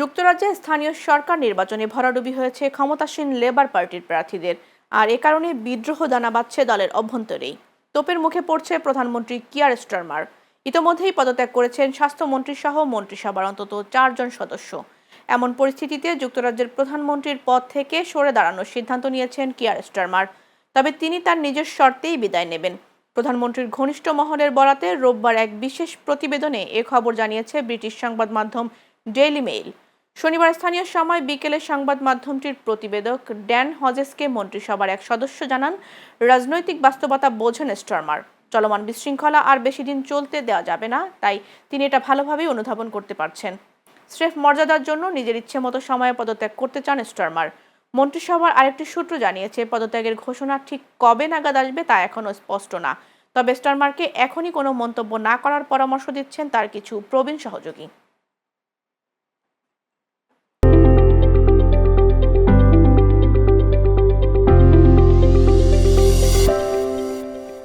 যুক্তরাজ্যে স্থানীয় সরকার নির্বাচনে ভরাডুবি হয়েছে ক্ষমতাসীন লেবার পার্টির প্রার্থীদের। আর এ কারণে বিদ্রোহ দানা বাঁধছে দলের অভ্যন্তরেই। তোপের মুখে পড়ছে প্রধানমন্ত্রী কিয়ার স্টারমার। ইতোমধ্যেই পদত্যাগ করেছেন স্বাস্থ্যমন্ত্রী সহ মন্ত্রিসভার অন্তত 4 জন সদস্য। এমন পরিস্থিতিতে যুক্তরাজ্যের প্রধানমন্ত্রীর পদ থেকে সরে দাঁড়ানোর সিদ্ধান্ত নিয়েছেন কিয়ার স্টারমার। তবে তিনি তার নিজের শর্তেই বিদায় নেবেন। প্রধানমন্ত্রীর ঘনিষ্ঠ মহলের বরাতে রোববার এক বিশেষ প্রতিবেদনে এ খবর জানিয়েছে ব্রিটিশ সংবাদ মাধ্যম ডেইলি মেইল। শনিবার স্থানীয় সময় বিকেলে সংবাদ মাধ্যমটির প্রতিবেদক ড্যান হজেসকে মন্ত্রিসভার এক সদস্য জানান, রাজনৈতিক বাস্তবতা বোঝেন স্টারমার। চলমান বিশৃঙ্খলা আর বেশি দিন চলতে দেওয়া যাবে না, তাই তিনি এটা ভালোভাবেই অনুধাবন করতে পারছেন। স্রেফ মর্যাদার জন্য নিজের ইচ্ছে মতো সময়ে পদত্যাগ করতে চান স্টারমার। মন্ত্রিসভার আরেকটি সূত্র জানিয়েছে, পদত্যাগের ঘোষণা ঠিক কবে নাগাদ আসবে তা এখনও স্পষ্ট না। তবে স্টারমারকে এখনই কোনো মন্তব্য না করার পরামর্শ দিচ্ছেন তার কিছু প্রবীণ সহযোগী।